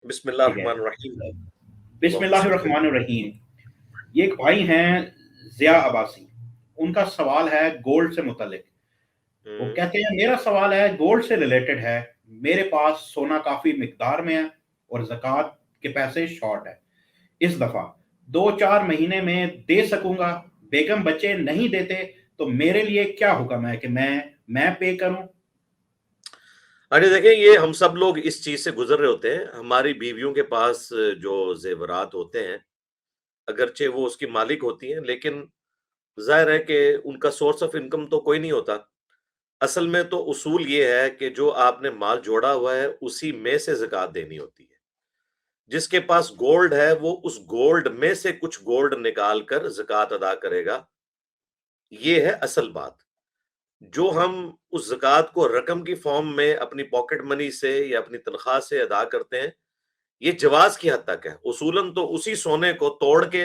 بسم اللہ ٹھیک ہے، الرحمن الرحیم. بسم اللہ الرحمن الرحیم. یہ ایک بھائی ہیں ضیاء عباسی، ان کا سوال ہے گولڈ سے متعلق. وہ کہتے ہیں میرا سوال ہے گولڈ سے ریلیٹڈ ہے. میرے پاس سونا کافی مقدار میں ہے اور زکوٰۃ کے پیسے شارٹ ہے. اس دفعہ 2-4 مہینے میں دے سکوں گا. بیگم بچے نہیں دیتے تو میرے لیے کیا حکم ہے کہ میں پے کروں؟ ارے دیکھیں، یہ ہم سب لوگ اس چیز سے گزر رہے ہوتے ہیں. ہماری بیویوں کے پاس جو زیورات ہوتے ہیں، اگرچہ وہ اس کی مالک ہوتی ہیں، لیکن ظاہر ہے کہ ان کا سورس آف انکم تو کوئی نہیں ہوتا. اصل میں تو اصول یہ ہے کہ جو آپ نے مال جوڑا ہوا ہے اسی میں سے زکوٰۃ دینی ہوتی ہے. جس کے پاس گولڈ ہے وہ اس گولڈ میں سے کچھ گولڈ نکال کر زکوٰۃ ادا کرے گا. یہ ہے اصل بات. جو ہم اس زکوٰۃ کو رقم کی فارم میں اپنی پاکٹ منی سے یا اپنی تنخواہ سے ادا کرتے ہیں، یہ جواز کی حد تک ہے. اصولاً تو اسی سونے کو توڑ کے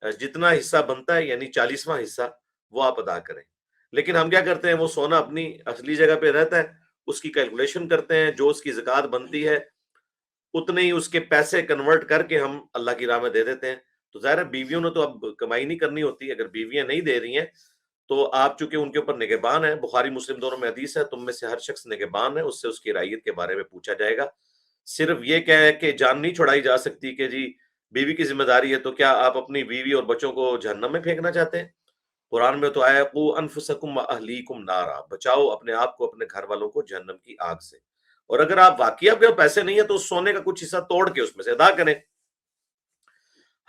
جتنا حصہ بنتا ہے، یعنی 40واں حصہ، وہ آپ ادا کریں. لیکن ہم کیا کرتے ہیں، وہ سونا اپنی اصلی جگہ پہ رہتا ہے، اس کی کیلکولیشن کرتے ہیں، جو اس کی زکوٰۃ بنتی ہے اتنے ہی اس کے پیسے کنورٹ کر کے ہم اللہ کی راہ میں دے دیتے ہیں. تو ظاہر ہے بیویوں نے تو اب کمائی نہیں کرنی ہوتی. اگر بیویاں نہیں دے رہی ہیں تو آپ چونکہ ان کے اوپر نگہبان ہیں، بخاری مسلم دونوں میں حدیث ہے، تم میں سے ہر شخص نگہبان ہے، اس سے اس کی رعیت کے بارے میں پوچھا جائے گا. صرف یہ کیا ہے کہ جان نہیں چھڑائی جا سکتی کہ جی بیوی کی ذمہ داری ہے، تو کیا آپ اپنی بیوی اور بچوں کو جہنم میں پھینکنا چاہتے ہیں؟ قرآن میں تو آیا قوا انفسکم واہلیکم نارا، بچاؤ اپنے آپ کو، اپنے گھر والوں کو جہنم کی آگ سے. اور اگر آپ واقعی آپ کے پیسے نہیں ہیں تو اس سونے کا کچھ حصہ توڑ کے اس میں سے ادا کریں.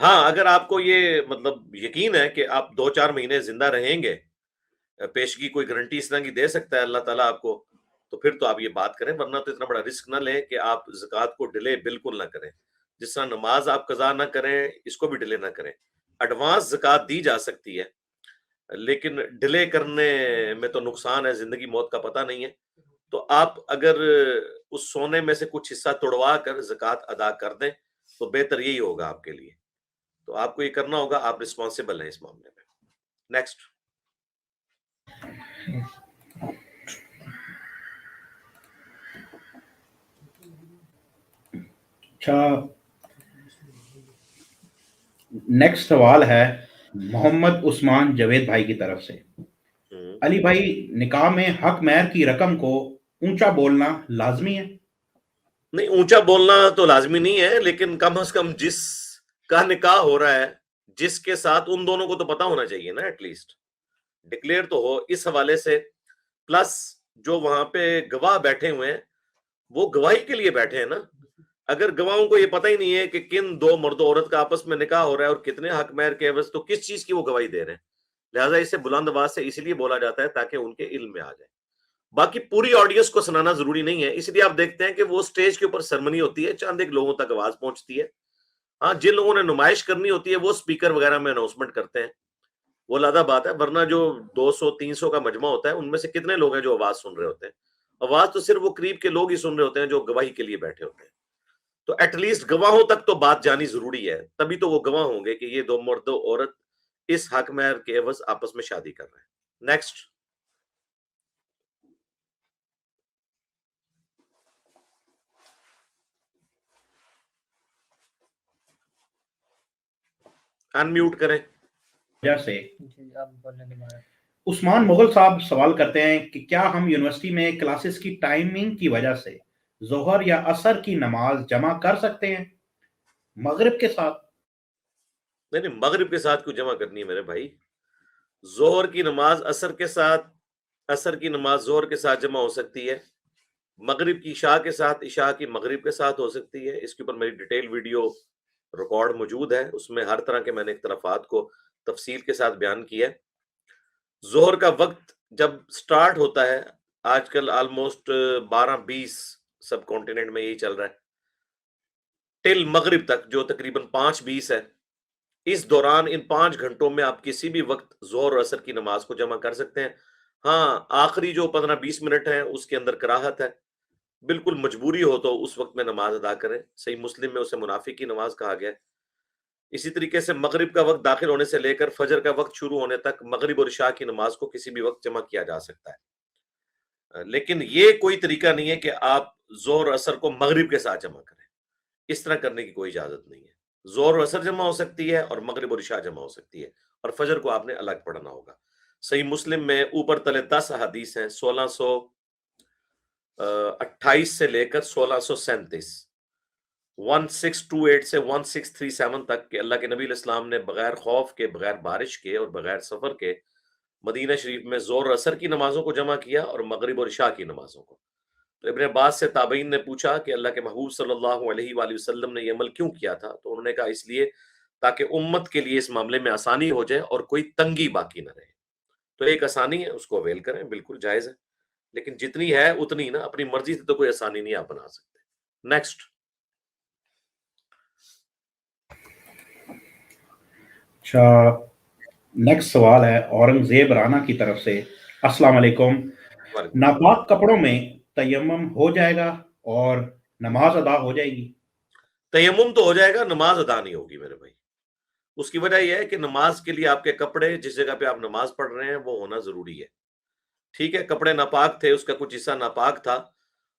ہاں، اگر آپ کو یہ مطلب یقین ہے کہ آپ 2-4 مہینے زندہ رہیں گے، پیشگی کوئی گارنٹی اس طرح کی دے سکتا ہے اللہ تعالیٰ آپ کو، تو پھر تو آپ یہ بات کریں. ورنہ تو اتنا بڑا رسک نہ لیں کہ آپ زکوٰۃ کو ڈیلے بالکل نہ کریں. جس طرح نماز آپ قضا نہ کریں، اس کو بھی ڈیلے نہ کریں. ایڈوانس زکوٰۃ دی جا سکتی ہے، لیکن ڈیلے کرنے میں تو نقصان ہے، زندگی موت کا پتہ نہیں ہے. تو آپ اگر اس سونے میں سے کچھ حصہ توڑوا کر زکوٰۃ ادا کر دیں تو بہتر یہی ہوگا آپ کے لیے. تو آپ کو یہ کرنا ہوگا، آپ رسپانسیبل ہیں اس معاملے میں. نیکسٹ. اچھا، نیکسٹ سوال ہے محمد عثمان جاوید بھائی کی طرف سے. علی بھائی، نکاح میں حق مہر کی رقم کو اونچا بولنا لازمی ہے؟ نہیں، اونچا بولنا تو لازمی نہیں ہے، لیکن کم از کم جس کا نکاح ہو رہا ہے، جس کے ساتھ، ان دونوں کو تو پتا ہونا چاہیے نا، ایٹ لیسٹ ڈکلیئر تو ہو. اس حوالے سے پلس جو وہاں پہ گواہ بیٹھے ہوئے ہیں وہ گواہی کے لیے بیٹھے ہیں نا. اگر گواہوں کو یہ پتہ ہی نہیں ہے کہ کن دو مرد و عورت کا آپس میں نکاح ہو رہا ہے اور کتنے حق مہر کے عوض، تو کس چیز کی وہ گواہی دے رہے ہیں؟ لہٰذا اسے بلند آواز سے اس لیے بولا جاتا ہے تاکہ ان کے علم میں آ جائے. باقی پوری آڈینس کو سنانا ضروری نہیں ہے، اس لیے آپ دیکھتے ہیں کہ وہ سٹیج کے اوپر سرمنی ہوتی ہے، چند ایک لوگوں تک آواز پہنچتی ہے. ہاں، جن لوگوں نے نمائش کرنی ہوتی ہے وہ سپیکر وغیرہ میں اناؤنسمنٹ کرتے ہیں، وہ علیحدہ بات ہے. ورنہ جو 200-300 کا مجمع ہوتا ہے ان میں سے کتنے لوگ ہیں جو آواز سن رہے ہوتے ہیں؟ آواز تو صرف وہ قریب کے لوگ ہی سن رہے ہوتے ہیں جو گواہی کے لیے بیٹھے ہوتے ہیں. تو ایٹ لیسٹ گواہوں تک تو بات جانی ضروری ہے، تبھی تو وہ گواہ ہوں گے کہ یہ دو مرد و عورت اس حق مہر کے عوض آپس میں شادی کر رہے ہیں. نیکسٹ. ان میوٹ کریں. وجہ سے عثمان مغل صاحب سوال کرتے ہیں کہ کیا ہم یونیورسٹی میں کلاسز کی ٹائمنگ کی وجہ سے ظہر یا عصر کی نماز جمع کر سکتے ہیں مغرب کے ساتھ؟ نہیں، مغرب کے ساتھ کیوں جمع کرنی ہے میرے بھائی؟ ظہر کی نماز عصر کے ساتھ، عصر کی نماز ظہر کے ساتھ جمع ہو سکتی ہے، مغرب کی عشاء کے ساتھ، عشاء کی مغرب کے ساتھ ہو سکتی ہے. اس کے اوپر میری ڈیٹیل ویڈیو ریکارڈ موجود ہے، اس میں ہر طرح کے میں نے اختلافات کو تفصیل کے ساتھ بیان کیا ہے. ظہر کا وقت جب سٹارٹ ہوتا ہے، آج کل آلموسٹ 12-20 سب کانٹیننٹ میں یہی چل رہا ہے، ٹل مغرب تک جو تقریباً 5:20 ہے، اس دوران ان 5 گھنٹوں میں آپ کسی بھی وقت ظہر اور عصر کی نماز کو جمع کر سکتے ہیں. ہاں، آخری جو 15-20 منٹ ہیں اس کے اندر کراہت ہے، بالکل مجبوری ہو تو اس وقت میں نماز ادا کریں. صحیح مسلم میں اسے منافق کی نماز کہا گیا ہے. اسی طریقے سے مغرب کا وقت داخل ہونے سے لے کر فجر کا وقت شروع ہونے تک مغرب اور عشاء کی نماز کو کسی بھی وقت جمع کیا جا سکتا ہے. لیکن یہ کوئی طریقہ نہیں ہے کہ آپ ظہر عصر کو مغرب کے ساتھ جمع کریں. اس طرح کرنے کی کوئی اجازت نہیں ہے. زور و اثر جمع ہو سکتی ہے اور مغرب اور عشاء جمع ہو سکتی ہے, اور فجر کو آپ نے الگ پڑھنا ہوگا. صحیح مسلم میں اوپر تلے 10 احادیث ہیں, 1628 سے لے کر 1637, 1628 سے 1637 تک کہ اللہ کے نبی علیہ السلام نے بغیر خوف کے, بغیر بارش کے اور بغیر سفر کے مدینہ شریف میں زور و اثر کی نمازوں کو جمع کیا اور مغرب اور عشاء کی نمازوں کو. تو ابن عباس سے تابعین نے پوچھا کہ اللہ کے محبوب صلی اللہ علیہ وآلہ وسلم نے یہ عمل کیوں کیا تھا؟ تو انہوں نے کہا اس لیے تاکہ امت کے لیے اس معاملے میں آسانی ہو جائے اور کوئی تنگی باقی نہ رہے. تو ایک آسانی ہے, اس کو اویل کریں, بالکل جائز ہے, لیکن جتنی ہے اتنی نا, اپنی مرضی سے تو کوئی آسانی نہیں آپ بنا سکتے. نیکسٹ. اچھا, نیکسٹ سوال ہے اورنگزیب رانا کی طرف سے. السلام علیکم, وعلیکم السلام. ناپاک کپڑوں میں تیمم ہو جائے گا اور نماز ادا ہو جائے گی؟ تیمم تو ہو جائے گا, نماز ادا نہیں ہوگی میرے بھائی. اس کی وجہ یہ ہے کہ نماز کے لیے آپ کے کپڑے, جس جگہ پہ آپ نماز پڑھ رہے ہیں, وہ ہونا ضروری ہے. ٹھیک ہے, کپڑے ناپاک تھے, اس کا کچھ حصہ ناپاک تھا,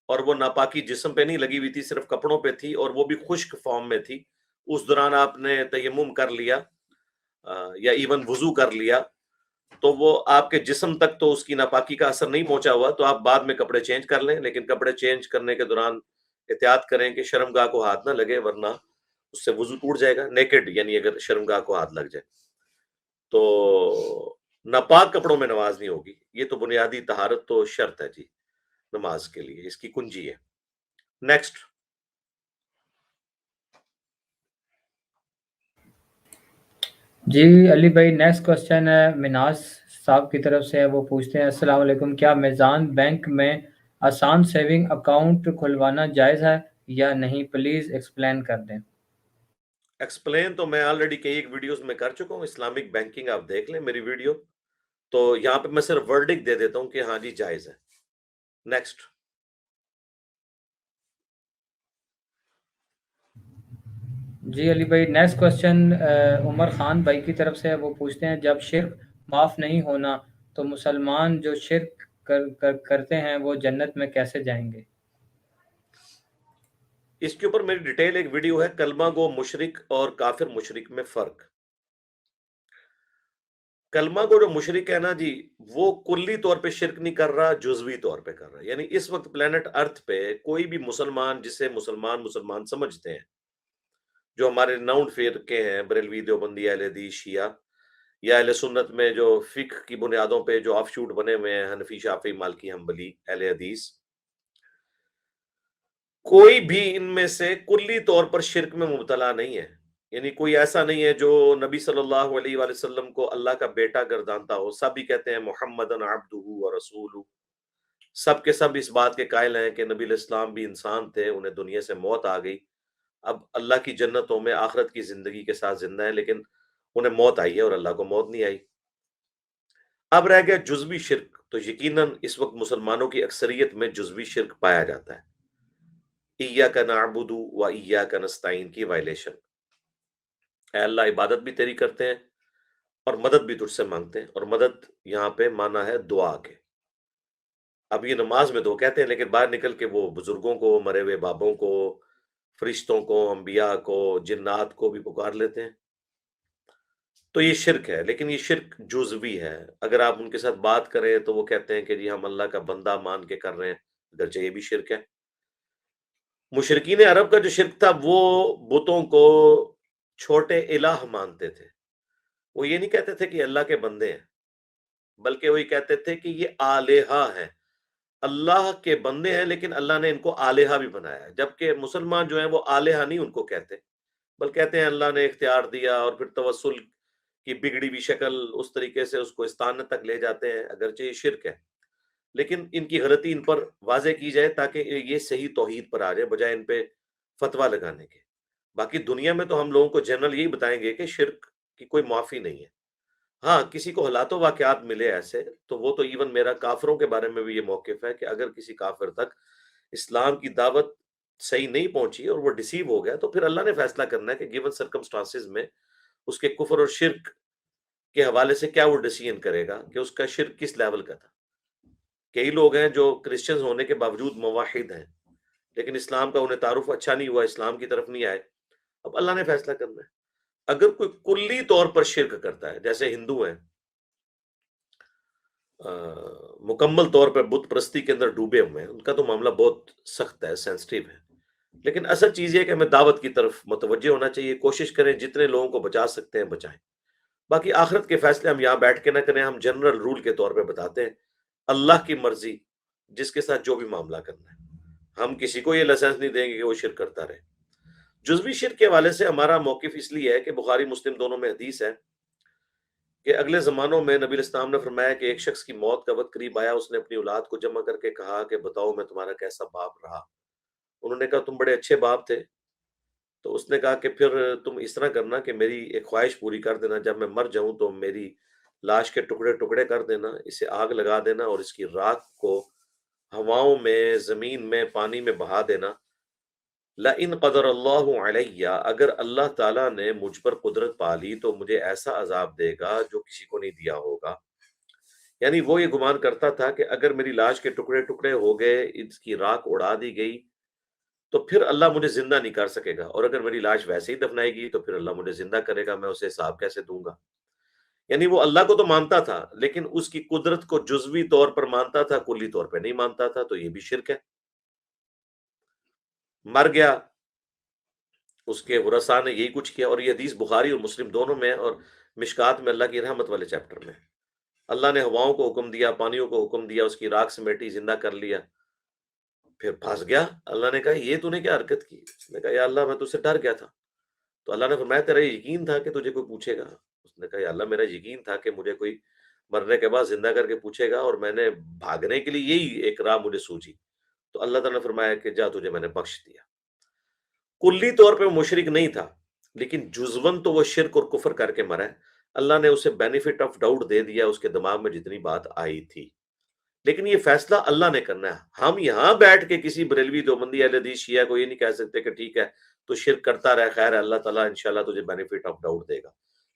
اور وہ ناپاکی جسم پہ نہیں لگی ہوئی تھی, صرف کپڑوں پہ تھی, اور وہ بھی خشک فارم میں تھی. اس دوران آپ نے تیمم کر لیا یا ایون وضو کر لیا, تو وہ آپ کے جسم تک تو اس کی ناپاکی کا اثر نہیں پہنچا ہوا, تو آپ بعد میں کپڑے چینج کر لیں. لیکن کپڑے چینج کرنے کے دوران احتیاط کریں کہ شرمگاہ کو ہاتھ نہ لگے, ورنہ اس سے وضو ٹوٹ جائے گا. نیکڈ یعنی اگر شرمگاہ کو ہاتھ لگ جائے تو ناپاک کپڑوں میں نماز نہیں ہوگی. یہ تو بنیادی طہارت تو شرط ہے جی نماز کے لیے, اس کی کنجی ہے. نیکسٹ. جی علی بھائی, نیکسٹ کوشچن ہے مناز صاحب کی طرف سے. وہ پوچھتے ہیں السلام علیکم, کیا میزان بینک میں آسان سیونگ اکاؤنٹ کھلوانا جائز ہے یا نہیں؟ پلیز ایکسپلین کر دیں. ایکسپلین تو میں آلریڈی کئی ایک ویڈیوز میں کر چکا ہوں. اسلامک بینکنگ آپ دیکھ لیں میری ویڈیو, تو یہاں پہ میں صرف ورڈک دے دیتا ہوں کہ ہاں جی جائز ہے. نیکسٹ. جی علی بھائی, نیکسٹ کوشچن عمر خان بھائی کی طرف سے. وہ پوچھتے ہیں جب شرک معاف نہیں ہونا تو مسلمان جو شرک کرتے ہیں وہ جنت میں کیسے جائیں گے؟ اس کے اوپر میری ڈیٹیل ایک ویڈیو ہے, کلمہ گو مشرک اور کافر مشرک میں فرق. کلمہ گو جو مشرک ہے نا جی, وہ کلی طور پہ شرک نہیں کر رہا, جزوی طور پہ کر رہا ہے. یعنی اس وقت پلانٹ ارتھ پہ کوئی بھی مسلمان جسے مسلمان سمجھتے ہیں, جو ہمارے ناؤن فرقے ہیں, بریلوی, دیوبندی, اہل حدیث, شیعہ, یا اہل سنت میں جو فقہ کی بنیادوں پہ جو آف شوٹ بنے ہوئے ہیں, حنفی, شافعی, مالکی, حنبلی, اہل حدیث, کوئی بھی ان میں سے کلی طور پر شرک میں مبتلا نہیں ہے. یعنی کوئی ایسا نہیں ہے جو نبی صلی اللہ علیہ وآلہ وسلم کو اللہ کا بیٹا گردانتا ہو. سب ہی کہتے ہیں محمدن عبدہ و رسولہ, سب کے سب اس بات کے قائل ہیں کہ نبی علیہ السلام بھی انسان تھے, انہیں دنیا سے موت آ گئی, اب اللہ کی جنتوں میں آخرت کی زندگی کے ساتھ زندہ ہے, لیکن انہیں موت آئی ہے اور اللہ کو موت نہیں آئی. اب رہ گیا جزوی شرک. تو یقیناً اس وقت مسلمانوں کی اکثریت میں جزوی شرک پایا جاتا ہے. ایاک نعبد و ایاک نستعین کی وائلیشن. اے اللہ, عبادت بھی تیری کرتے ہیں اور مدد بھی تجھ سے مانگتے ہیں, اور مدد یہاں پہ مانا ہے دعا کے. اب یہ نماز میں تو کہتے ہیں, لیکن باہر نکل کے وہ بزرگوں کو, مرے ہوئے بابوں کو, فرشتوں کو, انبیاء کو, جنات کو بھی پکار لیتے ہیں. تو یہ شرک ہے, لیکن یہ شرک جزوی ہے. اگر آپ ان کے ساتھ بات کریں تو وہ کہتے ہیں کہ جی ہم اللہ کا بندہ مان کے کر رہے ہیں, اگرچہ یہ بھی شرک ہے. مشرکین عرب کا جو شرک تھا, وہ بتوں کو چھوٹے الہ مانتے تھے. وہ یہ نہیں کہتے تھے کہ اللہ کے بندے ہیں, بلکہ وہ یہ کہتے تھے کہ یہ آلہہ ہیں, اللہ کے بندے ہیں, لیکن اللہ نے ان کو آلہہ بھی بنایا ہے. جبکہ مسلمان جو ہیں وہ آلہہ نہیں ان کو کہتے, بلکہ کہتے ہیں اللہ نے اختیار دیا, اور پھر توسل کی بگڑی ہوئی شکل اس طریقے سے اس کو استانت تک لے جاتے ہیں, اگرچہ یہ شرک ہے. لیکن ان کی غلطی ان پر واضح کی جائے تاکہ یہ صحیح توحید پر آ جائے, بجائے ان پہ فتویٰ لگانے کے. باقی دنیا میں تو ہم لوگوں کو جنرل یہی بتائیں گے کہ شرک کی کوئی معافی نہیں ہے. ہاں, کسی کو حالات و واقعات ملے ایسے, تو وہ تو ایون میرا کافروں کے بارے میں بھی یہ موقف ہے کہ اگر کسی کافر تک اسلام کی دعوت صحیح نہیں پہنچی اور وہ ڈسیو ہو گیا, تو پھر اللہ نے فیصلہ کرنا ہے کہ گیون سرکمسٹانسز میں اس کے کفر اور شرک کے حوالے سے کیا وہ ڈیسیژن کرے گا کہ اس کا شرک کس لیول کا تھا. کئی لوگ ہیں جو کرسچنز ہونے کے باوجود موحد ہیں, لیکن اسلام کا انہیں تعارف اچھا نہیں ہوا، اسلام کی طرف نہیں آئے. اب اللہ نے فیصلہ کرنا ہے. اگر کوئی کلی طور پر شرک کرتا ہے، جیسے ہندو ہیں مکمل طور پر بت پرستی کے اندر ڈوبے ہوئے ہیں، ان کا تو معاملہ بہت سخت ہے، سینسٹیو ہے. لیکن اصل چیز یہ کہ ہمیں دعوت کی طرف متوجہ ہونا چاہیے، کوشش کریں جتنے لوگوں کو بچا سکتے ہیں بچائیں. باقی آخرت کے فیصلے ہم یہاں بیٹھ کے نہ کریں، ہم جنرل رول کے طور پہ بتاتے ہیں اللہ کی مرضی جس کے ساتھ جو بھی معاملہ کرنا ہے. ہم کسی کو یہ لائسنس نہیں دیں گے کہ وہ شرک کرتا رہے. جزوی شرک کے حوالے سے ہمارا موقف اس لیے ہے کہ بخاری مسلم دونوں میں حدیث ہے کہ اگلے زمانوں میں نبی الاسلام نے فرمایا کہ ایک شخص کی موت کا وقت قریب آیا، اس نے اپنی اولاد کو جمع کر کے کہا کہ بتاؤ میں تمہارا کیسا باپ رہا. انہوں نے کہا تم بڑے اچھے باپ تھے. تو اس نے کہا کہ پھر تم اس طرح کرنا کہ میری ایک خواہش پوری کر دینا، جب میں مر جاؤں تو میری لاش کے ٹکڑے ٹکڑے کر دینا، اسے آگ لگا دینا اور اس کی راکھ کو ہواؤں میں، زمین میں، پانی میں بہا دینا. لَإِن قدر اللہ علیہ، اگر اللہ تعالیٰ نے مجھ پر قدرت پا لی تو مجھے ایسا عذاب دے گا جو کسی کو نہیں دیا ہوگا. یعنی وہ یہ گمان کرتا تھا کہ اگر میری لاش کے ٹکڑے ٹکڑے ہو گئے، اس کی راکھ اڑا دی گئی تو پھر اللہ مجھے زندہ نہیں کر سکے گا، اور اگر میری لاش ویسے ہی دفنائے گی تو پھر اللہ مجھے زندہ کرے گا، میں اسے حساب کیسے دوں گا. یعنی وہ اللہ کو تو مانتا تھا لیکن اس کی قدرت کو جزوی طور پر مانتا تھا، کلی طور پہ نہیں مانتا تھا. تو یہ بھی شرک ہے. مر گیا، اس کے ورثاء نے یہی کچھ کیا. اور یہ حدیث بخاری اور مسلم دونوں میں اور مشکات میں اللہ کی رحمت والے چیپٹر میں. اللہ نے ہواؤں کو حکم دیا، پانیوں کو حکم دیا، اس کی راکھ سمیٹی، زندہ کر لیا. پھر پھنس گیا. اللہ نے کہا یہ تو نے کیا حرکت کی؟ اس نے کہا یا اللہ میں تجھ سے ڈر گیا تھا. تو اللہ نے فرمایا تیرا یقین تھا کہ تجھے کوئی پوچھے گا؟ اس نے کہا یا اللہ میرا یقین تھا کہ مجھے کوئی مرنے کے بعد زندہ کر کے پوچھے گا، اور میں نے بھاگنے کے لیے یہی ایک راہ مجھے سوچی. تو اللہ تعالیٰ نے فرمایا کہ جا تجھے میں نے بخش دیا. کلی طور پہ وہ مشرک نہیں تھا لیکن جزون تو وہ شرک اور کفر کر کے مرا ہے. اللہ نے اسے بینیفٹ آف ڈاؤٹ دے دیا اس کے دماغ میں جتنی بات آئی تھی. لیکن یہ فیصلہ اللہ نے کرنا ہے. ہم یہاں بیٹھ کے کسی بریلوی دیوبندی اہل حدیث شیعہ کو یہ نہیں کہہ سکتے کہ ٹھیک ہے تو شرک کرتا رہے، خیر ہے، اللہ تعالیٰ انشاءاللہ تجھے بینیفٹ آف ڈاؤٹ دے گا.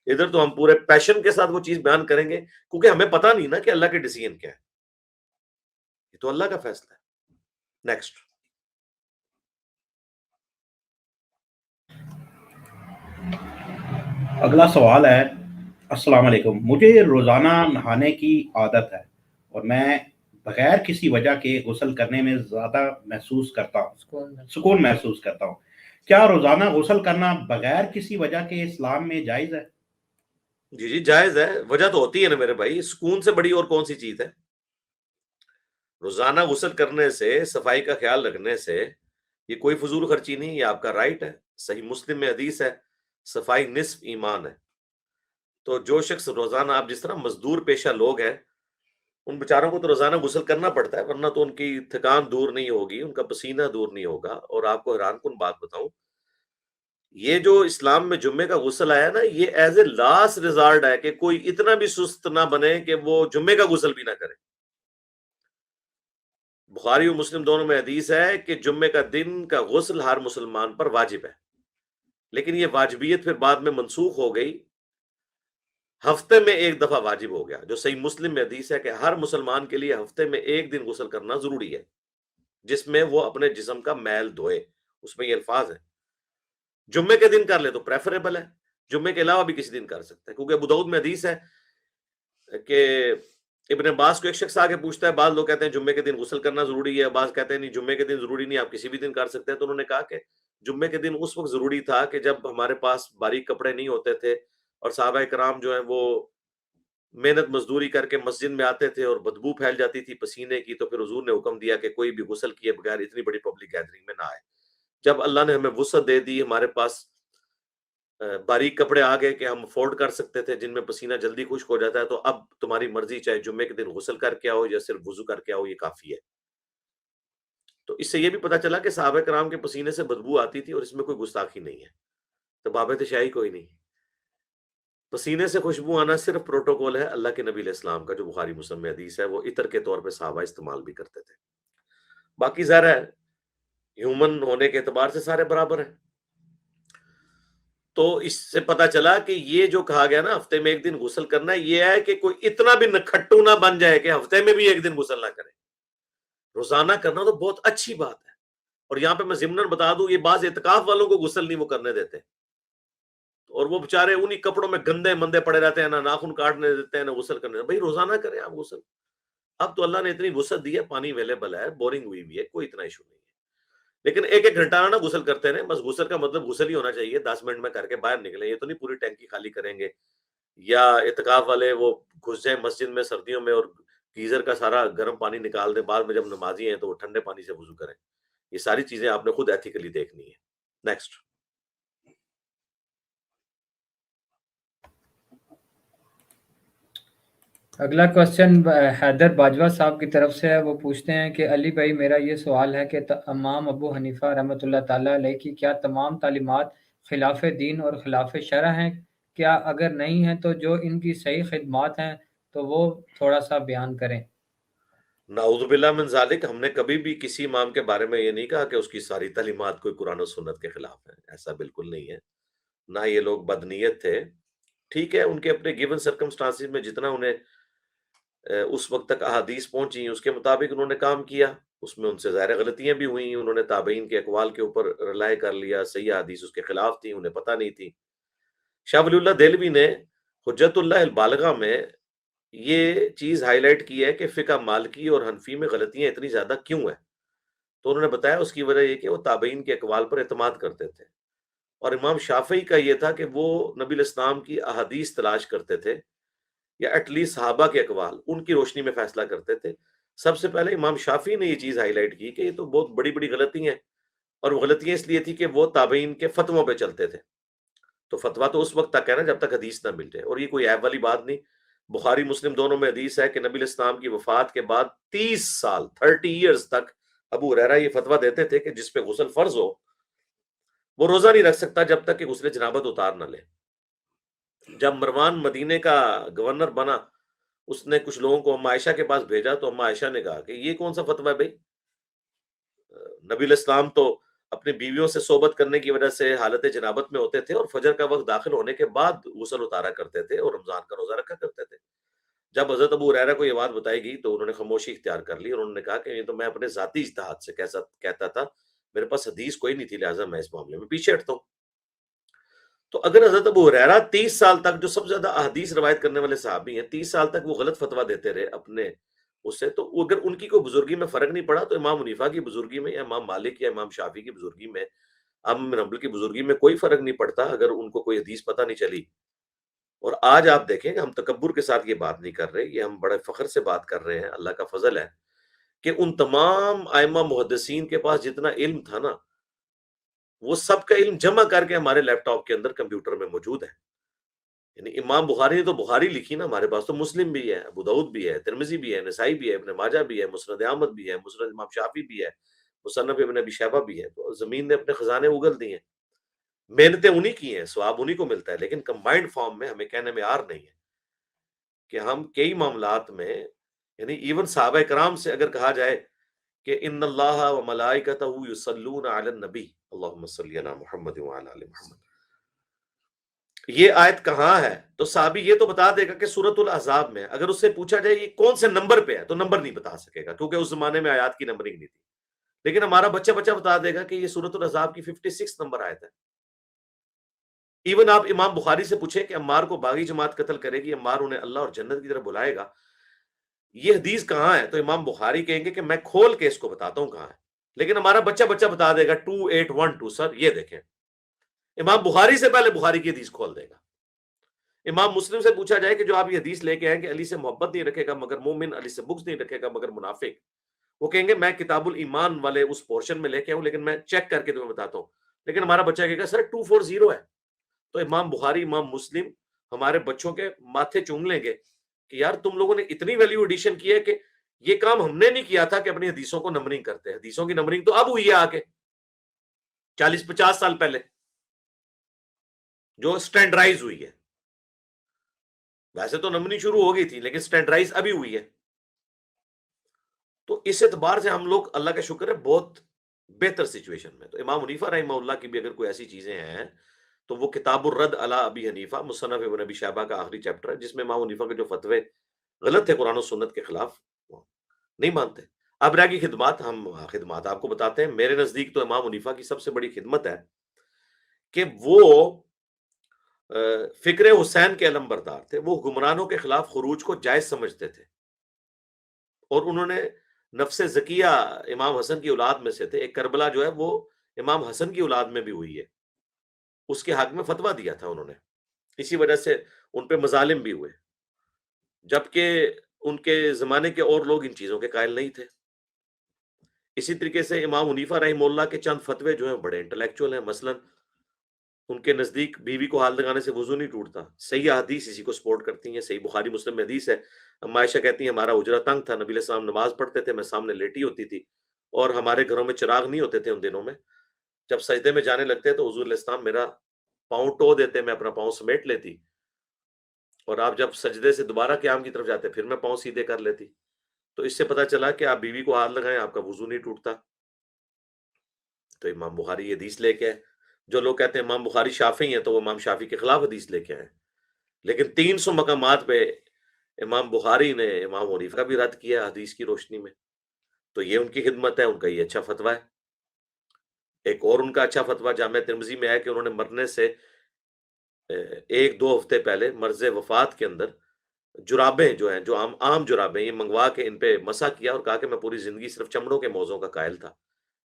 ادھر تو ہم پورے پیشن کے ساتھ وہ چیز بیان کریں گے کیونکہ ہمیں پتہ نہیں نا کہ اللہ کے ڈیسیژن کیا ہے. یہ تو اللہ کا فیصلہ ہے. نیکسٹ. اگلا سوال ہے، السلام علیکم، مجھے روزانہ نہانے کی عادت ہے اور میں بغیر کسی وجہ کے غسل کرنے میں زیادہ سکون محسوس کرتا ہوں. کیا روزانہ غسل کرنا بغیر کسی وجہ کے اسلام میں جائز ہے؟ جی جائز ہے. وجہ تو ہوتی ہے نا میرے بھائی، سکون سے بڑی اور کون سی چیز ہے؟ روزانہ غسل کرنے سے، صفائی کا خیال رکھنے سے یہ کوئی فضول خرچی نہیں، یہ آپ کا رائٹ ہے. صحیح مسلم میں حدیث ہے صفائی نصف ایمان ہے. تو جو شخص روزانہ، آپ جس طرح مزدور پیشہ لوگ ہیں ان بیچاروں کو تو روزانہ غسل کرنا پڑتا ہے ورنہ تو ان کی تھکان دور نہیں ہوگی، ان کا پسینہ دور نہیں ہوگا. اور آپ کو حیران کن بات بتاؤں، یہ جو اسلام میں جمعے کا غسل آیا نا، یہ ایز اے لاسٹ ریزارٹ ہے کہ کوئی اتنا بھی سست نہ بنے کہ وہ جمعے کا غسل بھی نہ کرے. بخاری و مسلم دونوں میں حدیث ہے کہ جمعے کا دن کا غسل ہر مسلمان پر واجب ہے. لیکن یہ واجبیت پھر بعد میں منسوخ ہو گئی، ہفتے میں ایک دفعہ واجب ہو گیا. جو صحیح مسلم میں حدیث ہے کہ ہر مسلمان کے لیے ہفتے میں ایک دن غسل کرنا ضروری ہے جس میں وہ اپنے جسم کا میل دھوئے. اس میں یہ الفاظ ہیں. جمعے کے دن کر لے تو پریفریبل ہے، جمعے کے علاوہ بھی کسی دن کر سکتا ہے. کیونکہ ابو داؤد میں حدیث ہے کہ ابن عباس کو ایک شخص آگے پوچھتا ہے، بعض لوگ کہتے ہیں جمعے کے دن غسل کرنا ضروری ہے، بعض کہتے ہیں نہیں جمعے کے دن ضروری نہیں، آپ کسی بھی دن کر سکتے ہیں. تو انہوں نے کہا کہ جمعے کے دن اس وقت ضروری تھا کہ جب ہمارے پاس باریک کپڑے نہیں ہوتے تھے اور صحابہ کرام جو ہیں وہ محنت مزدوری کر کے مسجد میں آتے تھے اور بدبو پھیل جاتی تھی پسینے کی. تو پھر حضور نے حکم دیا کہ کوئی بھی غسل کیے بغیر اتنی بڑی پبلک گیدرنگ میں نہ آئے. جب اللہ نے ہمیں وسعت دے دی، ہمارے پاس باریک کپڑے آ گئے کہ ہم افورڈ کر سکتے تھے جن میں پسینہ جلدی خشک ہو جاتا ہے، تو اب تمہاری مرضی، چاہے جمعے کے دن غسل کر کے آؤ یا صرف وضو کر کے آؤ، یہ کافی ہے. تو اس سے یہ بھی پتہ چلا کہ صحابہ کرام کے پسینے سے بدبو آتی تھی اور اس میں کوئی گستاخی نہیں ہے، تو بابت شاہی کوئی نہیں. پسینے سے خوشبو آنا صرف پروٹوکول ہے اللہ کے نبی علیہ السلام کا، جو بخاری مسلم میں حدیث ہے. وہ عطر کے طور پہ صحابہ استعمال بھی کرتے تھے. باقی ظاہر ہے ہیومن ہونے کے اعتبار سے سارے برابر ہیں. تو اس سے پتا چلا کہ یہ جو کہا گیا نا ہفتے میں ایک دن غسل کرنا، یہ ہے کہ کوئی اتنا بھی نکھٹو نہ بن جائے کہ ہفتے میں بھی ایک دن غسل نہ کرے. روزانہ کرنا تو بہت اچھی بات ہے اور یہاں پہ میں ضمناً بتا دوں، یہ بعض اعتکاف والوں کو غسل نہیں وہ کرنے دیتے، اور وہ بےچارے انہی کپڑوں میں گندے مندے پڑے رہتے ہیں، نہ ناخن کاٹنے دیتے ہیں نہ غسل کرنے دیتے۔ بھائی روزانہ کریں آپ غسل، اب تو اللہ نے اتنی وسعت دی ہے، پانی اویلیبل ہے، بورنگ ہوئی بھی ہے، کوئی اتنا ایشو نہیں ہے۔ لیکن ایک ایک گھنٹہ نہ غسل کرتے رہیں، بس غسل کا مطلب غسل ہی ہونا چاہیے، 10 منٹ میں کر کے باہر نکلیں، یہ تو نہیں پوری ٹینکی خالی کریں گے، یا اعتکاف والے وہ گھس جائیں مسجد میں سردیوں میں اور گیزر کا سارا گرم پانی نکال دیں، بعد میں جب نمازی ہیں تو وہ ٹھنڈے پانی سے وضو کریں۔ یہ ساری چیزیں آپ نے خود ایتھیکلی دیکھنی ہے۔ نیکسٹ۔ اگلا کوشچن حیدر باجوہ صاحب کی طرف سے ہے، وہ پوچھتے ہیں کہ علی بھائی میرا یہ سوال ہے کہ امام ابو حنیفہ رحمۃ اللہ تعالیٰ علیہ کی کیا تمام تعلیمات خلاف دین اور خلاف شرع ہیں؟ کیا اگر نہیں ہیں تو جو ان کی صحیح خدمات ہیں تو وہ تھوڑا سا بیان کریں۔ نعوذ باللہ من ذالک، ہم نے کبھی بھی کسی امام کے بارے میں یہ نہیں کہا کہ اس کی ساری تعلیمات کوئی قرآن و سنت کے خلاف ہیں، ایسا بالکل نہیں ہے، نہ یہ لوگ بدنیت تھے۔ ٹھیک ہے، ان کے اپنے گیون سرکمسٹانسز میں جتنا انہیں اس وقت تک احادیث پہنچی اس کے مطابق انہوں نے کام کیا، اس میں ان سے ظاہر غلطیاں بھی ہوئیں، انہوں نے تابعین کے اقوال کے اوپر رلائے کر لیا، صحیح احادیث اس کے خلاف تھی، انہیں پتہ نہیں تھی۔ شاہ ولی اللہ دہلوی نے حجت اللہ البالغہ میں یہ چیز ہائی لائٹ کی ہے کہ فقہ مالکی اور حنفی میں غلطیاں اتنی زیادہ کیوں ہیں، تو انہوں نے بتایا اس کی وجہ یہ کہ وہ تابعین کے اقوال پر اعتماد کرتے تھے، اور امام شافعی کا یہ تھا کہ وہ نبی الاسلام کی احادیث تلاش کرتے تھے، یا ایٹ لیسٹ صحابہ کے اقوال، ان کی روشنی میں فیصلہ کرتے تھے۔ سب سے پہلے امام شافعی نے یہ چیز ہائی لائٹ کی کہ یہ تو بہت بڑی بڑی غلطی ہیں، اور وہ غلطیاں اس لیے تھی کہ وہ تابعین کے فتووں پہ چلتے تھے، تو فتویٰ تو اس وقت تک ہے نا جب تک حدیث نہ مل جائے، اور یہ کوئی عیب والی بات نہیں۔ بخاری مسلم دونوں میں حدیث ہے کہ نبی الاسلام کی وفات کے بعد 30 سال 30 ایئرز تک ابو ہریرہ یہ فتویٰ دیتے تھے کہ جس پہ غسل فرض ہو وہ روزہ نہیں رکھ سکتا جب تک کہ غسل جنابت اتار نہ لے۔ جب مروان مدینے کا گورنر بنا، اس نے کچھ لوگوں کو ام عائشہ کے پاس بھیجا، تو ام عائشہ نے کہا کہ یہ کون سا فتویٰ ہے بھائی، نبی الاسلام تو اپنی بیویوں سے صحبت کرنے کی وجہ سے حالت جنابت میں ہوتے تھے، اور فجر کا وقت داخل ہونے کے بعد غسل اتارا کرتے تھے اور رمضان کا روزہ رکھا کرتے تھے۔ جب حضرت ابو ہریرہ کو یہ بات بتائی گئی تو انہوں نے خاموشی اختیار کر لی، اور انہوں نے کہا کہ یہ تو میں اپنے ذاتی اجتہاد سے کہتا تھا، میرے پاس حدیث کوئی نہیں تھی، لہٰذا میں اس معاملے میں پیچھے ہٹتا ہوں۔ تو اگر حضرت ابو ہریرہ 30 سال تک، جو سب سے زیادہ احادیث روایت کرنے والے صحابی ہیں، 30 سال تک وہ غلط فتویٰ دیتے رہے اپنے اس سے، تو اگر ان کی کوئی بزرگی میں فرق نہیں پڑا تو امام حنیفہ کی بزرگی میں، یا امام مالک یا امام شافعی کی بزرگی میں، احمد بن حنبل کی بزرگی میں کوئی فرق نہیں پڑتا اگر ان کو کوئی حدیث پتہ نہیں چلی۔ اور آج آپ دیکھیں کہ ہم تکبر کے ساتھ یہ بات نہیں کر رہے، یہ ہم بڑے فخر سے بات کر رہے ہیں، اللہ کا فضل ہے کہ ان تمام ائمہ محدثین کے پاس جتنا علم تھا نا، وہ سب کا علم جمع کر کے ہمارے لیپ ٹاپ کے اندر کمپیوٹر میں موجود ہے۔ یعنی امام بخاری نے تو بخاری لکھی نا، ہمارے پاس تو مسلم بھی ہے، ابو داؤد بھی ہے، ترمذی بھی ہے، نسائی بھی ہے، ابن ماجہ بھی ہے، مسند احمد بھی ہے، مسند امام شافعی بھی ہے، مصنف ابن ابی شیبہ بھی ہے۔ تو زمین نے اپنے خزانے اگل دی ہیں، محنتیں انہی کی ہیں، ثواب انہی کو ملتا ہے، لیکن کمبائنڈ فارم میں ہمیں کہنے میں آر نہیں ہے کہ ہم کئی معاملات میں، یعنی ایون صحابہ کرام سے اگر کہا جائے کہ ان اللہ و ملائکتہ یصلون علی النبی اللہم صلی علی محمد وعلی آل محمد، یہ آیت کہاں ہے؟ تو صحابی یہ تو بتا دے گا کہ سورۃ الاحزاب میں۔ اگر اس سے پوچھا جائے یہ کون سے نمبر پہ ہے تو نمبر نہیں بتا سکے گا، کیونکہ اس زمانے میں آیات کی نمبرنگ نہیں تھی۔ لیکن ہمارا بچہ بتا دے گا کہ یہ سورۃ الاحزاب کی 56 نمبر آیت ہے۔ ایون آپ امام بخاری سے پوچھیں کہ عمار کو باغی جماعت قتل کرے گی، عمار انہیں اللہ اور جنت کی طرف بلائے گا، یہ حدیث کہاں ہے؟ تو امام بخاری کہیں گے کہ میں کھول کے اس کو بتاتا ہوں کہاں ہے، لیکن ہمارا بچہ بتا دے گا 2812 سر یہ دیکھیں، امام بخاری سے پہلے بخاری کی حدیث کھول دے گا۔ امام مسلم سے پوچھا جائے کہ جو آپ یہ حدیث لے کے آئیں کہ علی سے محبت نہیں رکھے گا مگر مومن، علی سے بغض نہیں رکھے گا مگر منافق، وہ کہیں گے میں کتاب الایمان والے اس پورشن میں لے کے آؤں، لیکن میں چیک کر کے تمہیں بتاتا ہوں۔ لیکن ہمارا بچہ کہے گا سر 240 ہے۔ تو امام بخاری، امام مسلم ہمارے بچوں کے ماتھے چوم لیں گے کہ یار تم لوگوں نے اتنی ویلیو ایڈیشن کی ہے کہ یہ کام ہم نے نہیں کیا تھا کہ اپنی حدیثوں کو نمبرنگ کرتے ہیں۔ حدیثوں کی نمبرنگ تو اب ہوئی ہے آ کے 40-50 سال پہلے، جو سٹینڈرائز ہوئی ہے۔ ویسے تو نمبرنگ شروع ہو گئی تھی لیکن سٹینڈرائز ابھی ہوئی ہے۔ تو اس اعتبار سے ہم لوگ اللہ کا شکر ہے بہت بہتر سچویشن میں۔ تو امام حنیفہ رحمہ اللہ کی بھی اگر کوئی ایسی چیزیں ہیں تو وہ کتاب الرد علی ابی حنیفہ، مصنف ابن ابی شیبہ کا آخری چیپٹر ہے، جس میں امام حنیفہ کے جو فتوے غلط تھے قرآن و سنت کے خلاف، وہ نہیں مانتے۔ اب رہ گئی خدمات. ہم خدمات آپ کو بتاتے ہیں. میرے نزدیک تو امام حنیفہ کی سب سے بڑی خدمت ہے کہ وہ فکر حسین کے علم بردار تھے. وہ حکمرانوں کے خلاف خروج کو جائز سمجھتے تھے، اور انہوں نے نفس زکیہ امام حسن کی اولاد میں سے تھے. ایک کربلا جو ہے وہ امام حسن کی اولاد میں بھی ہوئی ہے، اس کے حق میں فتویٰ دیا تھا انہوں نے. اسی وجہ سے ان پہ مظالم بھی ہوئے، جبکہ ان کے زمانے کے اور لوگ ان چیزوں کے قائل نہیں تھے. اسی طریقے سے امام حنیفہ رحمہ اللہ کے چند فتوے جو ہیں بڑے انٹلیکچوئل ہیں. مثلا ان کے نزدیک بیوی کو ہاتھ لگانے سے وضو نہیں ٹوٹتا. صحیح حدیث اسی کو سپورٹ کرتی ہیں. صحیح بخاری مسلم میں حدیث ہے. عائشہ کہتی ہیں ہمارا حجرہ تنگ تھا، نبی علیہ السلام نماز پڑھتے تھے، میں سامنے لیٹی ہوتی تھی، اور ہمارے گھروں میں چراغ نہیں ہوتے تھے ان دنوں میں. جب سجدے میں جانے لگتے تو حضور علیہ السلام میرا پاؤں ٹو دیتے، میں اپنا پاؤں سمیٹ لیتی، اور آپ جب سجدے سے دوبارہ قیام کی طرف جاتے پھر میں پاؤں سیدھے کر لیتی. تو اس سے پتہ چلا کہ آپ بیوی کو ہاتھ لگائیں آپ کا وضو نہیں ٹوٹتا. تو امام بخاری یہ حدیث لے کے آئے. جو لوگ کہتے ہیں امام بخاری شافعی ہیں تو وہ امام شافعی کے خلاف حدیث لے کے آئے. لیکن 300 مقامات پہ امام بخاری نے امام حنیفہ کا بھی رد کیا حدیث کی روشنی میں. تو یہ ان کی خدمت ہے، ان کا یہ اچھا فتویٰ ہے. ایک اور ان کا اچھا فتویٰ جامعہ ترمذی میں ہے کہ انہوں نے مرنے سے 1-2 ہفتے پہلے مرض وفات کے اندر جرابیں جو ہیں، جو عام جرابیں، یہ منگوا کے ان پہ مسح کیا اور کہا کہ میں پوری زندگی صرف چمڑوں کے موزوں کا قائل تھا،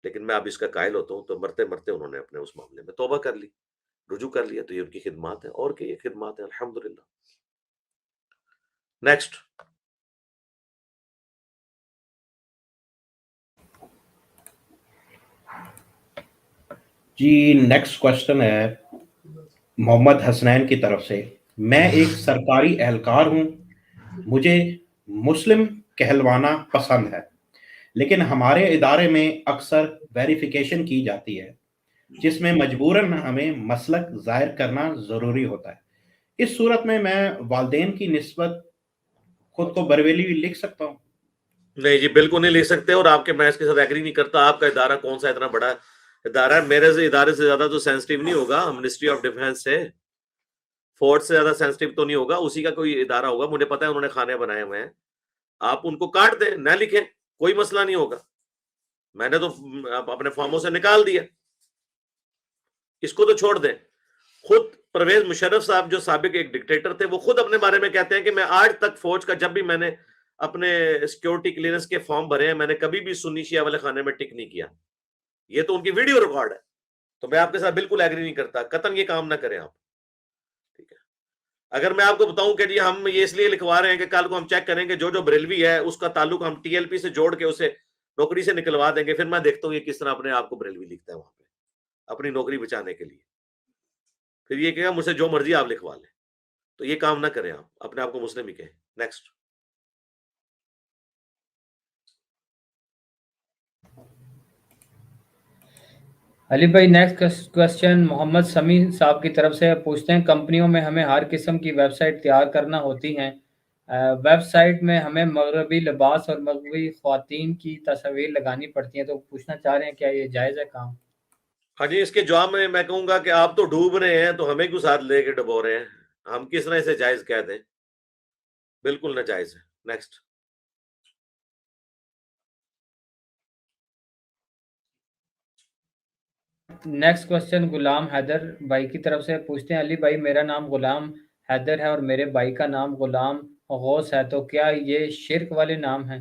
لیکن میں اب اس کا قائل ہوتا ہوں. تو مرتے مرتے انہوں نے اپنے اس معاملے میں توبہ کر لی، رجوع کر لیا. تو یہ ان کی خدمات ہیں، اور کہ یہ خدمات ہیں الحمدللہ. نیکسٹ. جی نیکسٹ کوشچن ہے محمد حسنین کی طرف سے. میں ایک سرکاری اہلکار ہوں، مجھے مسلم کہلوانا پسند ہے، لیکن ہمارے ادارے میں اکثر ویریفیکیشن کی جاتی ہے جس میں مجبوراً ہمیں مسلک ظاہر کرنا ضروری ہوتا ہے. اس صورت میں والدین کی نسبت خود کو بریلوی لکھ سکتا ہوں؟ نہیں جی، بالکل نہیں لکھ سکتے. اور آپ کے میں اس کے ساتھ ایگری نہیں کرتا. آپ کا ادارہ کون سا اتنا بڑا ادارہ ہے؟ میرے سے ادارے سے زیادہ تو سینسٹیو نہیں ہوگا منسٹری آف ڈیفینس سے، فورس سے زیادہ سینسٹیو تو نہیں ہوگا. اسی کا کوئی ادارہ ہوگا. مجھے پتا ہے انہوں نے کھانے بنائے ہوئے ہیں. آپ ان کو کاٹ دیں، نہ لکھیں، کوئی مسئلہ نہیں ہوگا. میں نے تو اپنے فارموں سے نکال دیا، اس کو تو چھوڑ دیں. خود پرویز مشرف صاحب جو سابق ایک ڈکٹیٹر تھے، وہ خود اپنے بارے میں کہتے ہیں کہ میں آج تک فوج کا، جب بھی میں نے اپنے سیکیورٹی کلیئرنس کے فارم بھرے ہیں، میں نے کبھی بھی سنی شیعہ والے خانے میں ٹک نہیں کیا. یہ تو ان کی ویڈیو ریکارڈ ہے. تو میں آپ کے ساتھ بالکل ایگری نہیں کرتا. قطعاً یہ کام نہ کریں آپ. ٹھیک ہے. اگر میں آپ کو بتاؤں کہ جی ہم یہ اس لیے لکھوا رہے ہیں کہ کل کو ہم چیک کریں کہ جو بریلوی ہے اس کا تعلق ہم ٹی ایل پی سے جوڑ کے اسے نوکری سے نکلوا دیں گے، پھر میں دیکھتا ہوں یہ کس طرح اپنے آپ کو بریلوی لکھتا ہے وہاں پہ اپنی نوکری بچانے کے لیے. پھر یہ کہے گا مجھ سے جو مرضی آپ لکھوا لیں. تو یہ کام نہ کریں آپ، اپنے آپ کو مسلم ہی کہیں. نیکسٹ. علی بھائی نیکسٹ کوشچن محمد سمیع صاحب کی طرف سے پوچھتے ہیں کمپنیوں میں ہمیں ہر قسم کی ویب سائٹ تیار کرنا ہوتی ہیں، ویب سائٹ میں ہمیں مغربی لباس اور مغربی خواتین کی تصاویر لگانی پڑتی ہیں، تو پوچھنا چاہ رہے ہیں کیا یہ جائز ہے کام؟ ہاں جی، اس کے جواب میں کہوں گا کہ آپ تو ڈوب رہے ہیں تو ہمیں کیوں ساتھ لے کے ڈبو رہے ہیں؟ ہم کس طرح اسے جائز کہہ دیں؟ بالکل ناجائز ہے. Next. Next question Ghulam Haider بھائی کی طرف سے پوچھتے ہیں علی بھائی میرا نام غلام حیدر ہے اور میرے بھائی کا نام غلام غوث ہے، تو کیا یہ شرک والے نام ہیں؟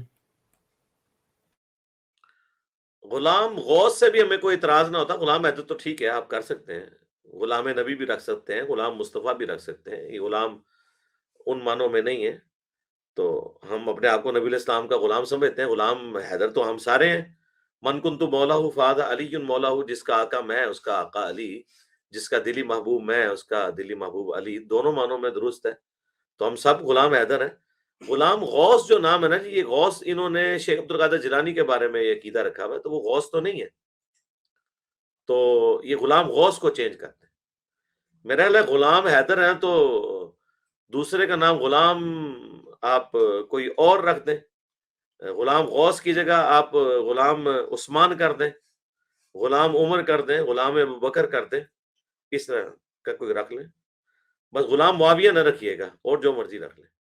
غلام غوث سے بھی ہمیں کوئی اعتراض نہ ہوتا. غلام حیدر تو ٹھیک ہے، آپ کر سکتے ہیں. غلام نبی بھی رکھ سکتے ہیں، غلام مصطفیٰ بھی رکھ سکتے ہیں. یہ غلام ان معنوں میں نہیں ہے. تو ہم اپنے آپ کو نبی علیہ السلام کا غلام سمجھتے ہیں. غلام حیدر تو ہم سارے ہیں. من کنت مولا فہذ علی مولا، جس کا آقا میں اس کا آقا علی، جس کا دلی محبوب میں اس کا دلی محبوب علی. دونوں معنوں میں درست ہے. تو ہم سب غلام حیدر ہیں. غلام غوث جو نام ہے نا جی، یہ غوث انہوں نے شیخ عبد القادر جیلانی کے بارے میں یہ عقیدہ رکھا ہوا ہے، تو وہ غوث تو نہیں ہے. تو یہ غلام غوث کو چینج کرتے ہیں. میرا خیال ہے غلام حیدر ہیں تو دوسرے کا نام غلام آپ کوئی اور رکھ دیں. غلام غوث کی جگہ آپ غلام عثمان کر دیں، غلام عمر کر دیں، غلام ابوبکر کر دیں. اس طرح کا کوئی رکھ لیں. بس غلام معاویہ نہ رکھیے گا، اور جو مرضی رکھ لیں.